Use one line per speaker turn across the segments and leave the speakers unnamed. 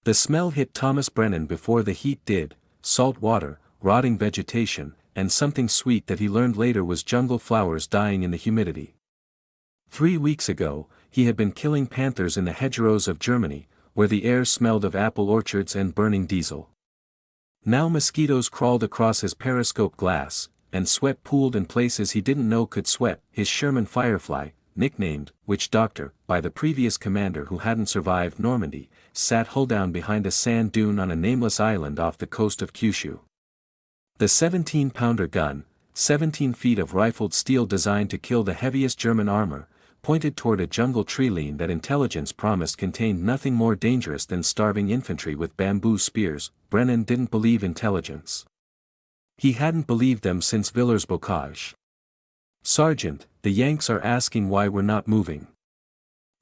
The smell hit Thomas Brennan before the heat did: salt water, rotting vegetation, and something sweet that he learned later was jungle flowers dying in the humidity. 3 weeks ago, he had been killing panthers in the hedgerows of Germany, where the air smelled of apple orchards and burning diesel. Now mosquitoes crawled across his periscope glass, and sweat pooled in places he didn't know could sweat. His Sherman Firefly, nicknamed Witch Doctor by the previous commander who hadn't survived Normandy, sat hull down behind a sand dune on a nameless island off the coast of Kyushu. The 17-pounder gun, 17 feet of rifled steel designed to kill the heaviest German armor, pointed toward a jungle tree-line that intelligence promised contained nothing more dangerous than starving infantry with bamboo spears. Brennan didn't believe intelligence. He hadn't believed them since Villers-Bocage. "Sergeant, the Yanks are asking why we're not moving."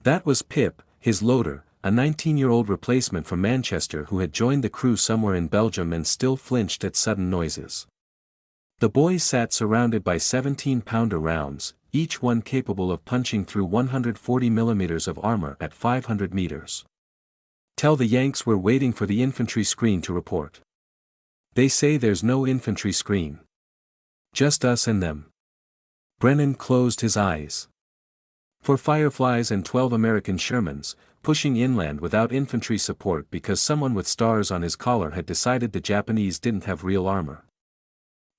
That was Pip, his loader, a 19-year-old replacement from Manchester who had joined the crew somewhere in Belgium and still flinched at sudden noises. The boys sat surrounded by 17-pounder rounds, each one capable of punching through 140 millimeters of armor at 500 meters. "Tell the Yanks we're waiting for the infantry screen to report." "They say there's no infantry screen. Just us and them." Brennan closed his eyes. For Fireflies and 12 American Shermans, pushing inland without infantry support because someone with stars on his collar had decided the Japanese didn't have real armor.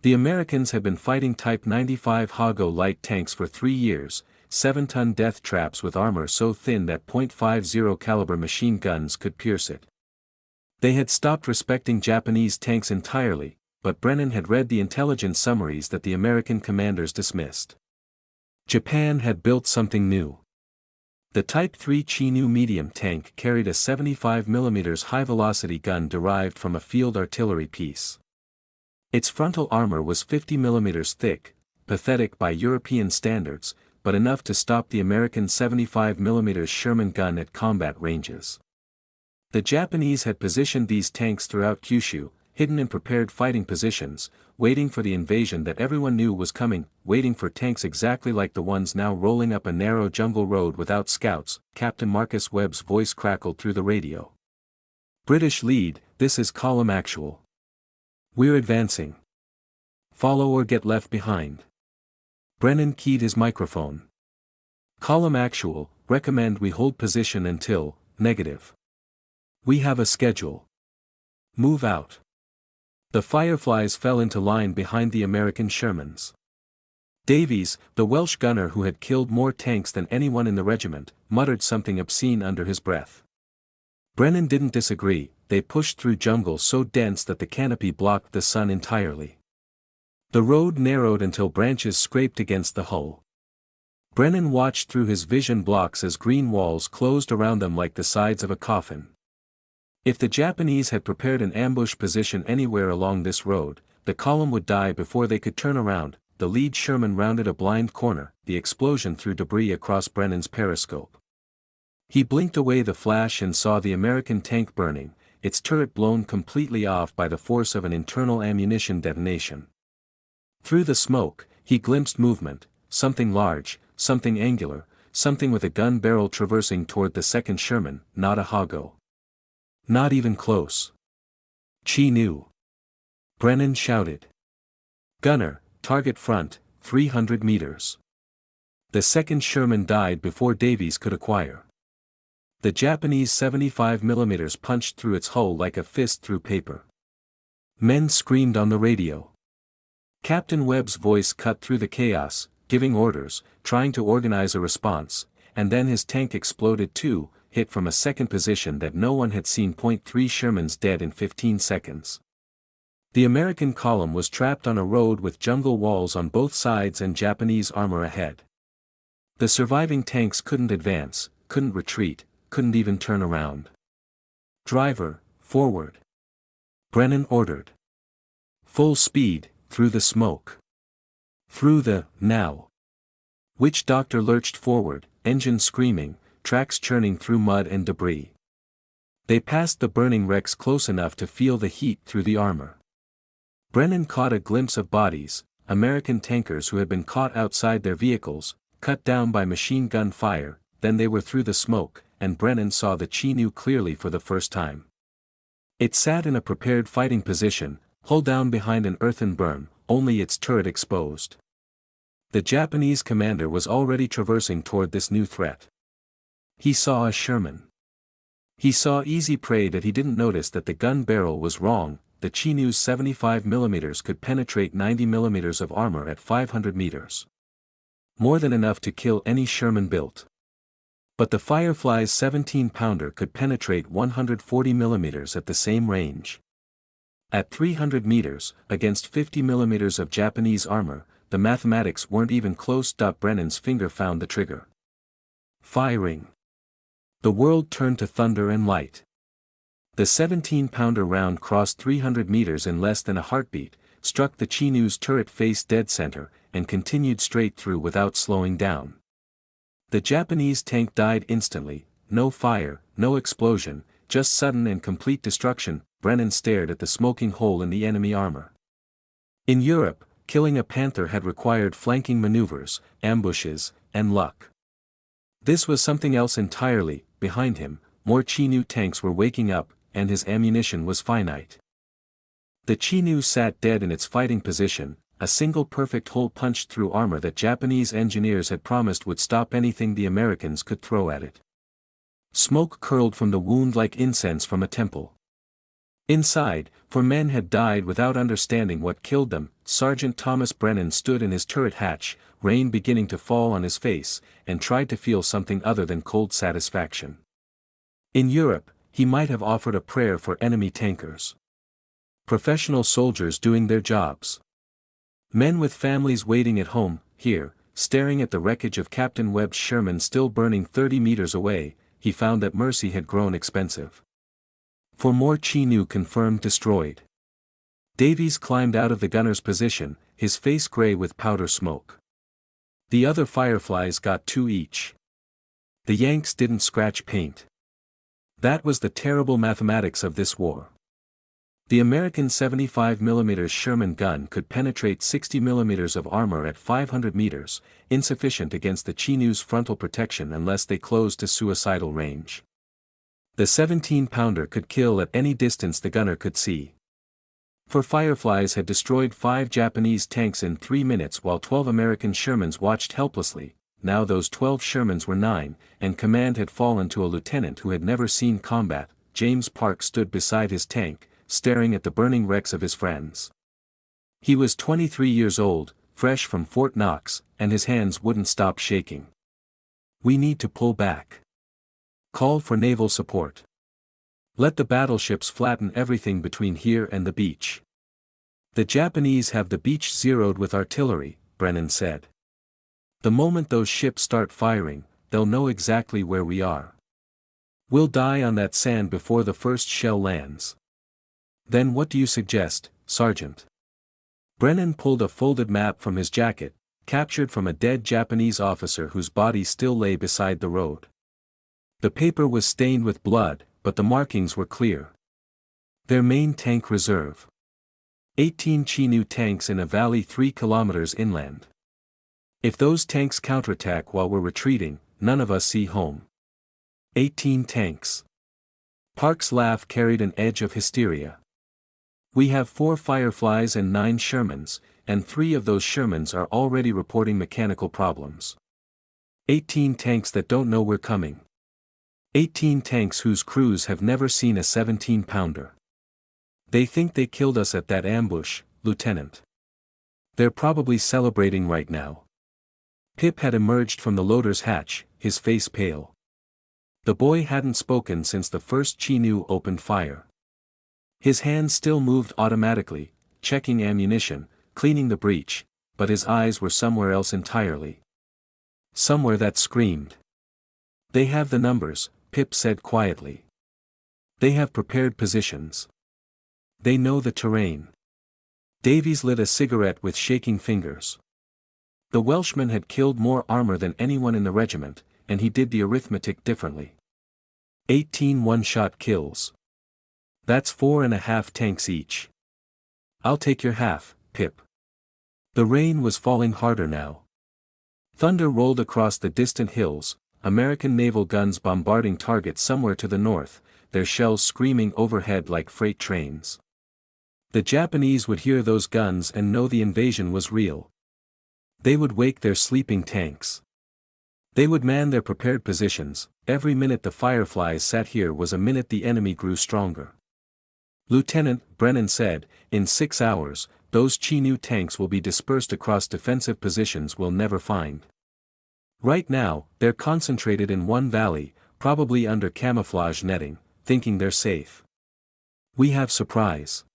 The Americans had been fighting Type 95 Hago light tanks for 3 years, 7-ton death traps with armor so thin that .50 caliber machine guns could pierce it. They had stopped respecting Japanese tanks entirely, but Brennan had read the intelligence summaries that the American commanders dismissed. Japan had built something new. The Type 3 Chinook medium tank carried a 75mm high-velocity gun derived from a field artillery piece. Its frontal armor was 50mm thick, pathetic by European standards, but enough to stop the American 75mm Sherman gun at combat ranges. The Japanese had positioned these tanks throughout Kyushu, hidden in prepared fighting positions, waiting for the invasion that everyone knew was coming, waiting for tanks exactly like the ones now rolling up a narrow jungle road without scouts. Captain Marcus Webb's voice crackled through the radio. "British lead, this is column actual. We're advancing. Follow or get left behind." Brennan keyed his microphone. "Column actual, recommend we hold position until, negative. We have a schedule. Move out." The Fireflies fell into line behind the American Shermans. Davies, the Welsh gunner who had killed more tanks than anyone in the regiment, muttered something obscene under his breath. Brennan didn't disagree. They pushed through jungle so dense that the canopy blocked the sun entirely. The road narrowed until branches scraped against the hull. Brennan watched through his vision blocks as green walls closed around them like the sides of a coffin. If the Japanese had prepared an ambush position anywhere along this road, the column would die before they could turn around. The lead Sherman rounded a blind corner. The explosion threw debris across Brennan's periscope. He blinked away the flash and saw the American tank burning, its turret blown completely off by the force of an internal ammunition detonation. Through the smoke, he glimpsed movement, something large, something angular, something with a gun barrel traversing toward the second Sherman, not a Hago. Not even close. "Chinook!" Brennan shouted. "Gunner, target front, 300 meters." The second Sherman died before Davies could acquire. The Japanese 75mm punched through its hull like a fist through paper. Men screamed on the radio. Captain Webb's voice cut through the chaos, giving orders, trying to organize a response, and then his tank exploded too, hit from a second position that no one had seen. .3 Shermans dead in 15 seconds. The American column was trapped on a road with jungle walls on both sides and Japanese armor ahead. The surviving tanks couldn't advance, couldn't retreat, couldn't even turn around. "Driver, forward!" Brennan ordered. Full speed, through the smoke. Through the, now. Witch Doctor lurched forward, engine screaming, tracks churning through mud and debris. They passed the burning wrecks close enough to feel the heat through the armor. Brennan caught a glimpse of bodies, American tankers who had been caught outside their vehicles, cut down by machine gun fire. Then they were through the smoke, and Brennan saw the Chinook clearly for the first time. It sat in a prepared fighting position, hull down behind an earthen berm, only its turret exposed. The Japanese commander was already traversing toward this new threat. He saw a Sherman. He saw easy prey that he didn't notice that the gun barrel was wrong. The Chinoo's 75mm could penetrate 90mm of armor at 500 meters. More than enough to kill any Sherman built. But the Firefly's 17-pounder could penetrate 140mm at the same range. At 300 meters, against 50mm of Japanese armor, the mathematics weren't even close. Brennan's finger found the trigger. Firing. The world turned to thunder and light. The 17-pounder round crossed 300 meters in less than a heartbeat, struck the Chinoo's turret face dead center, and continued straight through without slowing down. The Japanese tank died instantly, no fire, no explosion, just sudden and complete destruction. Brennan stared at the smoking hole in the enemy armor. In Europe, killing a Panther had required flanking maneuvers, ambushes, and luck. This was something else entirely. Behind him, more Chinoo tanks were waking up, and his ammunition was finite. The Chinoo sat dead in its fighting position, a single perfect hole punched through armor that Japanese engineers had promised would stop anything the Americans could throw at it. Smoke curled from the wound like incense from a temple. Inside, 4 men had died without understanding what killed them. Sergeant Thomas Brennan stood in his turret hatch, rain beginning to fall on his face, and tried to feel something other than cold satisfaction. In Europe, he might have offered a prayer for enemy tankers. Professional soldiers doing their jobs. Men with families waiting at home. Here, staring at the wreckage of Captain Webb's Sherman still burning 30 meters away, he found that mercy had grown expensive. 4 more Chinoo confirmed destroyed. Davies climbed out of the gunner's position, his face gray with powder smoke. The other Fireflies got 2 each. The Yanks didn't scratch paint. That was the terrible mathematics of this war. The American 75mm Sherman gun could penetrate 60mm of armor at 500 meters, insufficient against the Chinoo's frontal protection unless they closed to suicidal range. The 17-pounder could kill at any distance the gunner could see. 4 Fireflies had destroyed 5 Japanese tanks in 3 minutes while 12 American Shermans watched helplessly. Now those 12 Shermans were 9, and command had fallen to a lieutenant who had never seen combat. James Park stood beside his tank, staring at the burning wrecks of his friends. He was 23 years old, fresh from Fort Knox, and his hands wouldn't stop shaking. "We need to pull back. Call for naval support. Let the battleships flatten everything between here and the beach. The Japanese have the beach zeroed with artillery," Brennan said. "The moment those ships start firing, they'll know exactly where we are. We'll die on that sand before the first shell lands." "Then what do you suggest, Sergeant?" Brennan pulled a folded map from his jacket, captured from a dead Japanese officer whose body still lay beside the road. The paper was stained with blood, but the markings were clear. Their main tank reserve. 18 Chinoo tanks in a valley 3 kilometers inland. If those tanks counterattack while we're retreating, none of us see home. 18 tanks. Park's laugh carried an edge of hysteria. "We have 4 Fireflies and 9 Shermans, and 3 of those Shermans are already reporting mechanical problems. 18 tanks that don't know we're coming. 18 tanks whose crews have never seen a 17-pounder. They think they killed us at that ambush, Lieutenant. They're probably celebrating right now." Pip had emerged from the loader's hatch, his face pale. The boy hadn't spoken since the first Chinoo opened fire. His hands still moved automatically, checking ammunition, cleaning the breech, but his eyes were somewhere else entirely. Somewhere that screamed. "They have the numbers," Pip said quietly. "They have prepared positions. They know the terrain." Davies lit a cigarette with shaking fingers. The Welshman had killed more armor than anyone in the regiment, and he did the arithmetic differently. 18 one-shot kills. That's 4.5 tanks each. "I'll take your half, Pip." The rain was falling harder now. Thunder rolled across the distant hills, American naval guns bombarding targets somewhere to the north. their shells screaming overhead like freight trains. The Japanese would hear those guns and know the invasion was real. They would wake their sleeping tanks. They would man their prepared positions. Every minute the Fireflies sat here was a minute the enemy grew stronger. Lieutenant, Brennan said, in 6 hours, those Chinook tanks will be dispersed across defensive positions we'll never find. Right now, they're concentrated in one valley, probably under camouflage netting, thinking they're safe. We have surprise.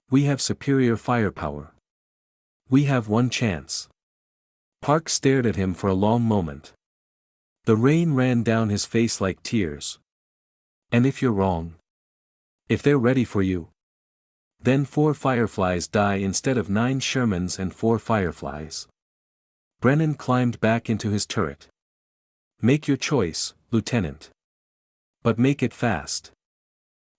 We have superior firepower. We have one chance. Park stared at him for a long moment. The rain ran down his face like tears. And if you're wrong? If they're ready for you? Then 4 Fireflies die instead of 9 Shermans and 4 Fireflies. Brennan climbed back into his turret. Make your choice, Lieutenant. But make it fast.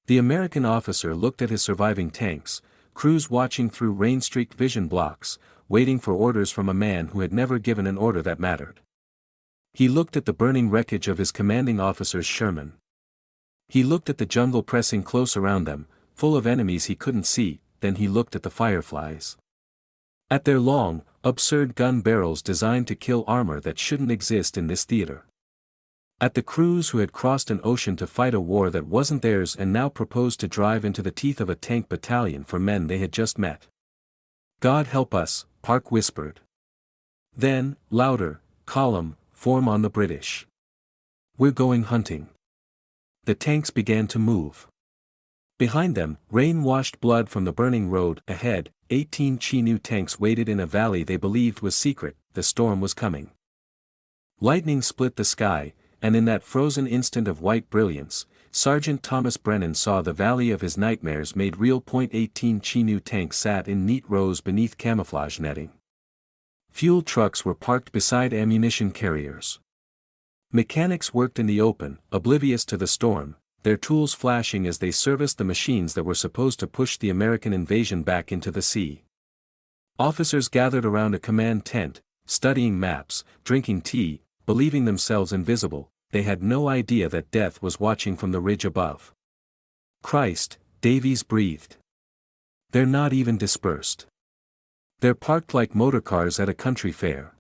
The American officer looked at his surviving tanks, crews watching through rain-streaked vision blocks, waiting for orders from a man who had never given an order that mattered. He looked at the burning wreckage of his commanding officer's Sherman. He looked at the jungle pressing close around them, full of enemies he couldn't see, then he looked at the Fireflies. At their long, absurd gun barrels designed to kill armor that shouldn't exist in this theater. At the crews who had crossed an ocean to fight a war that wasn't theirs and now proposed to drive into the teeth of a tank battalion for men they had just met. God help us, Park whispered. Then, louder, column, form on the British. We're going hunting. The tanks began to move. Behind them, rain washed blood from the burning road. Ahead, 18 Chinook tanks waited in a valley they believed was secret. The storm was coming. Lightning split the sky, and in that frozen instant of white brilliance, Sergeant Thomas Brennan saw the valley of his nightmares made real. 18 Chinook tanks sat in neat rows beneath camouflage netting. Fuel trucks were parked beside ammunition carriers. Mechanics worked in the open, oblivious to the storm, their tools flashing as they serviced the machines that were supposed to push the American invasion back into the sea. Officers gathered around a command tent, studying maps, drinking tea, believing themselves invisible. They had no idea that death was watching from the ridge above. Christ, Davies breathed. They're not even dispersed. They're parked like motorcars at a country fair.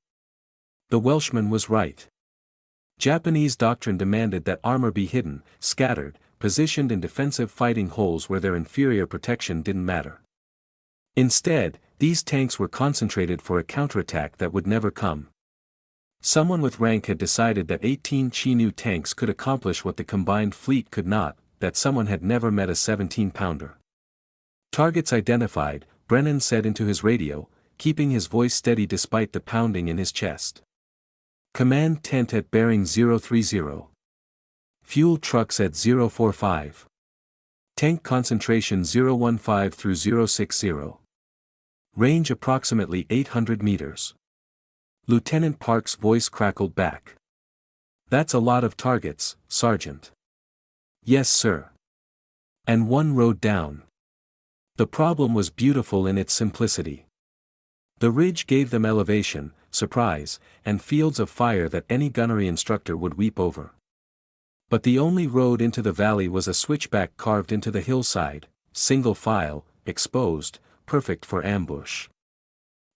The Welshman was right. Japanese doctrine demanded that armor be hidden, scattered, positioned in defensive fighting holes where their inferior protection didn't matter. Instead, these tanks were concentrated for a counterattack that would never come. Someone with rank had decided that 18 Chinook tanks could accomplish what the combined fleet could not, that someone had never met a 17-pounder. Targets identified, Brennan said into his radio, keeping his voice steady despite the pounding in his chest. Command tent at bearing 030. Fuel trucks at 045. Tank concentration 015 through 060. Range approximately 800 meters. Lieutenant Park's voice crackled back. That's a lot of targets, Sergeant. Yes, sir. And one road down. The problem was beautiful in its simplicity. The ridge gave them elevation, surprise, and fields of fire that any gunnery instructor would weep over. But the only road into the valley was a switchback carved into the hillside, single file, exposed, perfect for ambush.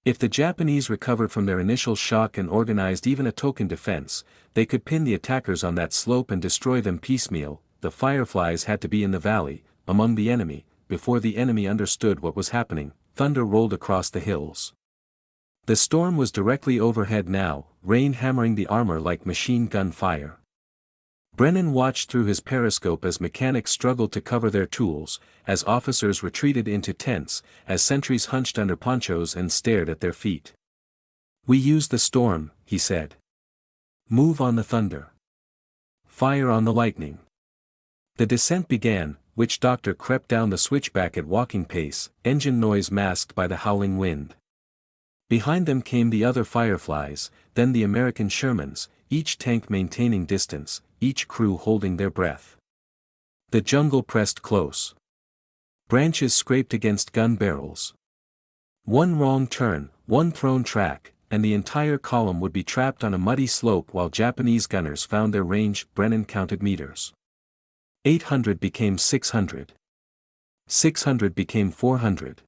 If the Japanese recovered from their initial shock and organized even a token defense, they could pin the attackers on that slope and destroy them piecemeal. The Fireflies had to be in the valley, among the enemy, before the enemy understood what was happening. Thunder rolled across the hills. The storm was directly overhead now, rain hammering the armor like machine gun fire. Brennan watched through his periscope as mechanics struggled to cover their tools, as officers retreated into tents, as sentries hunched under ponchos and stared at their feet. We use the storm, he said. Move on the thunder. Fire on the lightning. The descent began, witch doctor crept down the switchback at walking pace, engine noise masked by the howling wind. Behind them came the other Fireflies, then the American Shermans, each tank maintaining distance, each crew holding their breath. The jungle pressed close. Branches scraped against gun barrels. One wrong turn, one thrown track, and the entire column would be trapped on a muddy slope while Japanese gunners found their range. Brennan counted meters. 800 became 600. 600 became 400.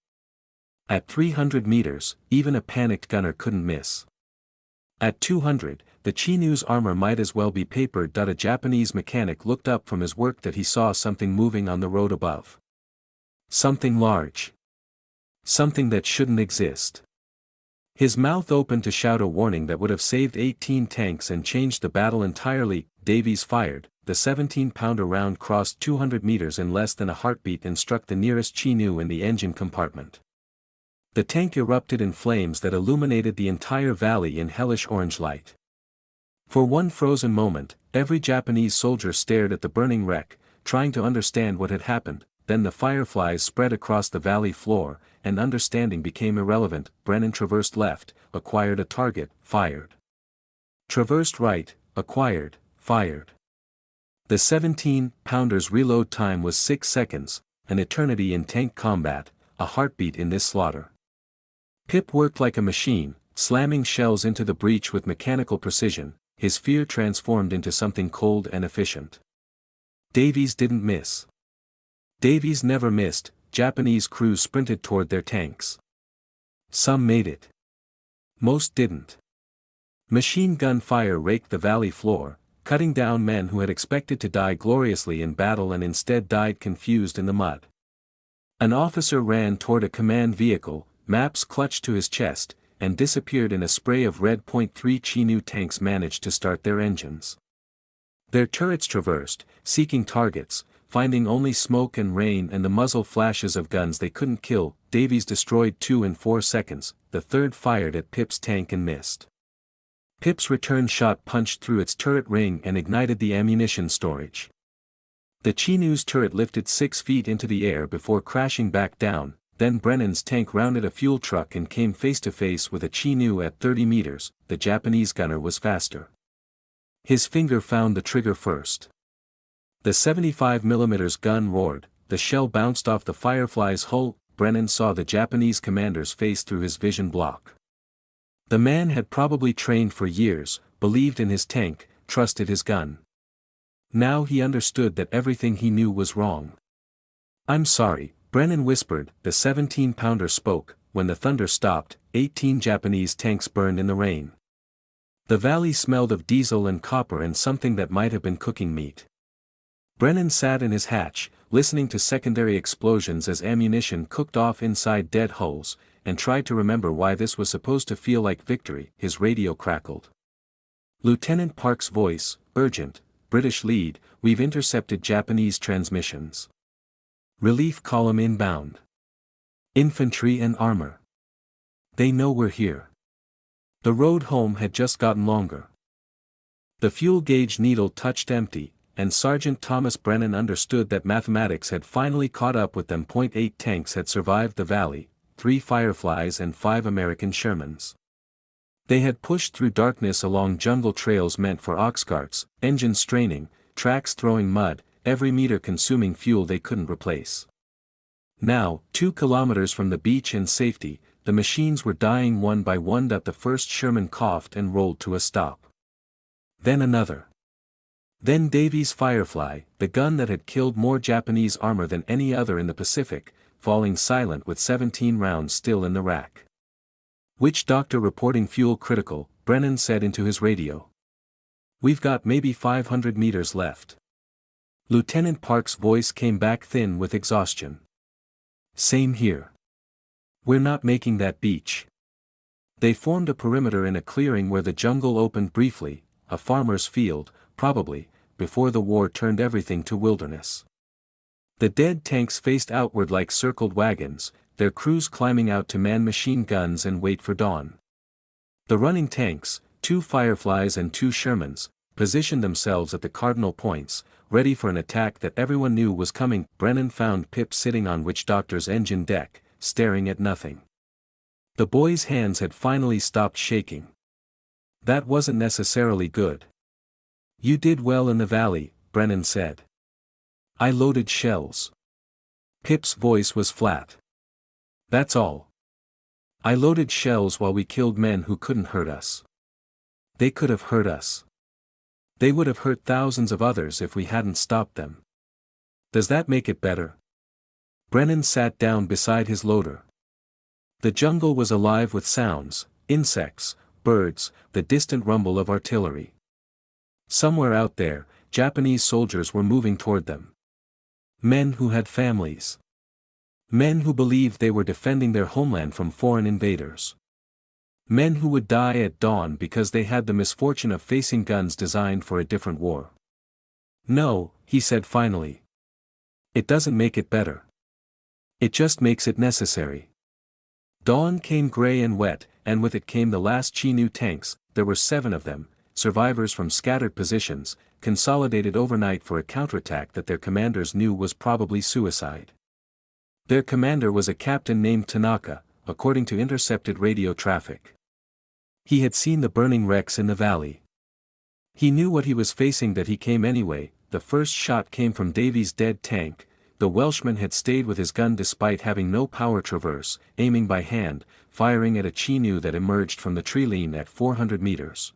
At 300 meters, even a panicked gunner couldn't miss. At 200, the Chinoo's armor might as well be papered. A Japanese mechanic looked up from his work that he saw something moving on the road above. Something large. Something that shouldn't exist. His mouth opened to shout a warning that would have saved 18 tanks and changed the battle entirely. Davies fired. The 17-pounder round crossed 200 meters in less than a heartbeat and struck the nearest Chinoo in the engine compartment. The tank erupted in flames that illuminated the entire valley in hellish orange light. For one frozen moment, every Japanese soldier stared at the burning wreck, trying to understand what had happened. Then the fireflies spread across the valley floor, and understanding became irrelevant. Brennan traversed left, acquired a target, fired. Traversed right, acquired, fired. The 17-pounder's reload time was 6 seconds, an eternity in tank combat, a heartbeat in this slaughter. Pip worked like a machine, slamming shells into the breach with mechanical precision, his fear transformed into something cold and efficient. Davies didn't miss. Davies never missed. Japanese crews sprinted toward their tanks. Some made it. Most didn't. Machine gun fire raked the valley floor, cutting down men who had expected to die gloriously in battle and instead died confused in the mud. An officer ran toward a command vehicle, maps clutched to his chest, and disappeared in a spray of red. 3 Chinoo tanks managed to start their engines. Their turrets traversed, seeking targets, finding only smoke and rain and the muzzle flashes of guns they couldn't kill. Davies destroyed 2 in 4 seconds, the third fired at Pip's tank and missed. Pip's return shot punched through its turret ring and ignited the ammunition storage. The Chinoo's turret lifted 6 feet into the air before crashing back down. Then Brennan's tank rounded a fuel truck and came face to face with a Chinoo at 30 meters. The Japanese gunner was faster. His finger found the trigger first. The 75mm gun roared, the shell bounced off the Firefly's hull. Brennan saw the Japanese commander's face through his vision block. The man had probably trained for years, believed in his tank, trusted his gun. Now he understood that everything he knew was wrong. "I'm sorry," Brennan whispered. The 17-pounder spoke. When the thunder stopped, 18 Japanese tanks burned in the rain. The valley smelled of diesel and copper and something that might have been cooking meat. Brennan sat in his hatch, listening to secondary explosions as ammunition cooked off inside dead hulls, and tried to remember why this was supposed to feel like victory. His radio crackled. Lieutenant Park's voice, urgent, British lead, we've intercepted Japanese transmissions. Relief column inbound. Infantry and armor. They know we're here. The road home had just gotten longer. The fuel gauge needle touched empty, and Sergeant Thomas Brennan understood that mathematics had finally caught up with them. 8 tanks had survived the valley, 3 Fireflies and 5 American Shermans. They had pushed through darkness along jungle trails meant for ox carts, engines straining, tracks throwing mud, every meter consuming fuel they couldn't replace. Now, 2 kilometers from the beach and safety, the machines were dying one by one. The first Sherman coughed and rolled to a stop. Then another. Then Davies' Firefly, the gun that had killed more Japanese armor than any other in the Pacific, falling silent with 17 rounds still in the rack. Witch doctor reporting fuel critical, Brennan said into his radio. We've got maybe 500 meters left. Lieutenant Park's voice came back thin with exhaustion. Same here. We're not making that beach. They formed a perimeter in a clearing where the jungle opened briefly, a farmer's field, probably, before the war turned everything to wilderness. The dead tanks faced outward like circled wagons, their crews climbing out to man machine guns and wait for dawn. The running tanks, 2 Fireflies and 2 Shermans, positioned themselves at the cardinal points, ready for an attack that everyone knew was coming. Brennan found Pip sitting on Witch Doctor's engine deck, staring at nothing. The boy's hands had finally stopped shaking. That wasn't necessarily good. You did well in the valley, Brennan said. I loaded shells. Pip's voice was flat. That's all. I loaded shells while we killed men who couldn't hurt us. They could have hurt us. They would have hurt thousands of others if we hadn't stopped them. Does that make it better? Brennan sat down beside his loader. The jungle was alive with sounds, insects, birds, the distant rumble of artillery. Somewhere out there, Japanese soldiers were moving toward them. Men who had families. Men who believed they were defending their homeland from foreign invaders. Men who would die at dawn because they had the misfortune of facing guns designed for a different war. No, he said finally. It doesn't make it better. It just makes it necessary. Dawn came gray and wet, and with it came the last Chinu tanks. There were 7 of them, survivors from scattered positions, consolidated overnight for a counterattack that their commanders knew was probably suicide. Their commander was a captain named Tanaka, according to intercepted radio traffic. He had seen the burning wrecks in the valley. He knew what he was facing, that he came anyway. The first shot came from Davy's dead tank. The Welshman had stayed with his gun despite having no power traverse, aiming by hand, firing at a Chinu that emerged from the tree line at 400 meters.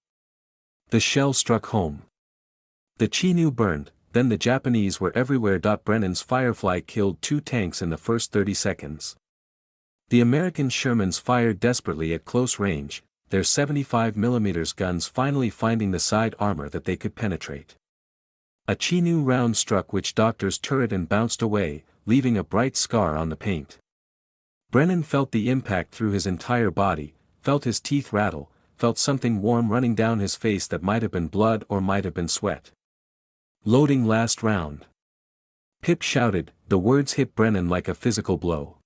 The shell struck home. The Chinu burned, then the Japanese were everywhere. Brennan's Firefly killed 2 tanks in the first 30 seconds. The American Shermans fired desperately at close range, their 75mm guns finally finding the side armor that they could penetrate. A Chinu round struck Witch Doctor's turret and bounced away, leaving a bright scar on the paint. Brennan felt the impact through his entire body, felt his teeth rattle, felt something warm running down his face that might have been blood or might have been sweat. Loading last round. Pip shouted, the words hit Brennan like a physical blow.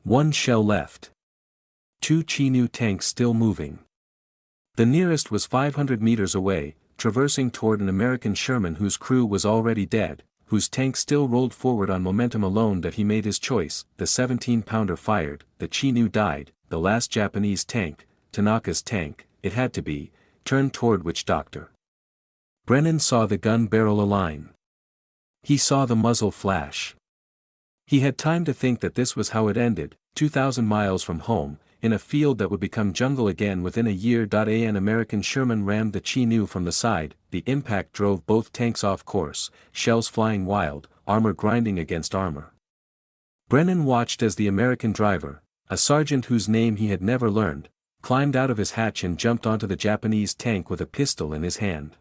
1 shell left. 2 Chinu tanks still moving. The nearest was 500 meters away, traversing toward an American Sherman whose crew was already dead, whose tank still rolled forward on momentum alone. That he made his choice. The 17-pounder fired, the Chinu died, the last Japanese tank, Tanaka's tank, it had to be, turned toward Witch Doctor. Brennan saw the gun barrel align. He saw the muzzle flash. He had time to think that this was how it ended, 2,000 miles from home, in a field that would become jungle again within a year. An American Sherman rammed the Chinu from the side. The impact drove both tanks off course, shells flying wild, armor grinding against armor. Brennan watched as the American driver, a sergeant whose name he had never learned, climbed out of his hatch and jumped onto the Japanese tank with a pistol in his hand.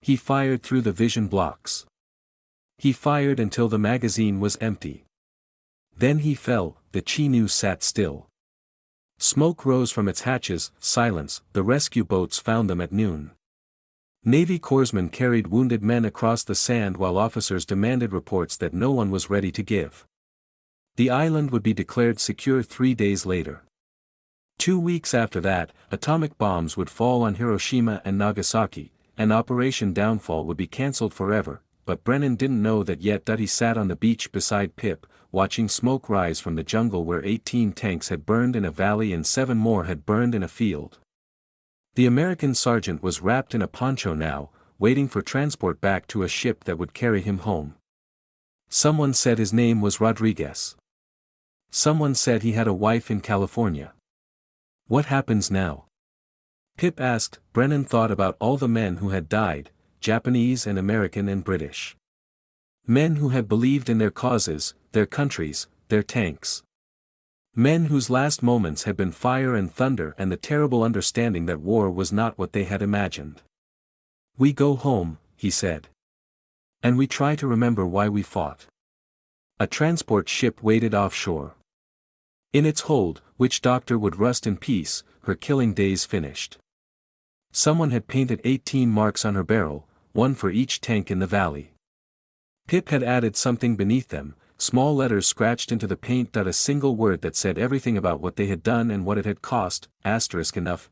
He fired through the vision blocks. He fired until the magazine was empty. Then he fell. The Chinu sat still. Smoke rose from its hatches. Silence. The rescue boats found them at noon. Navy corpsmen carried wounded men across the sand while officers demanded reports that no one was ready to give. The island would be declared secure 3 days later. 2 weeks after that, atomic bombs would fall on Hiroshima and Nagasaki, and Operation Downfall would be cancelled forever, but Brennan didn't know that yet. He sat on the beach beside Pip, watching smoke rise from the jungle where 18 tanks had burned in a valley and 7 more had burned in a field. The American sergeant was wrapped in a poncho now, waiting for transport back to a ship that would carry him home. Someone said his name was Rodriguez. Someone said he had a wife in California. What happens now? Pip asked. Brennan thought about all the men who had died, Japanese and American and British. Men who had believed in their causes, their countries, their tanks. Men whose last moments had been fire and thunder and the terrible understanding that war was not what they had imagined. We go home, he said. And we try to remember why we fought. A transport ship waited offshore. In its hold, Witch Doctor would rust in peace, her killing days finished. Someone had painted 18 marks on her barrel, 1 for each tank in the valley. Pip had added something beneath them, small letters scratched into the paint. A single word that said everything about what they had done and what it had cost, *enough*.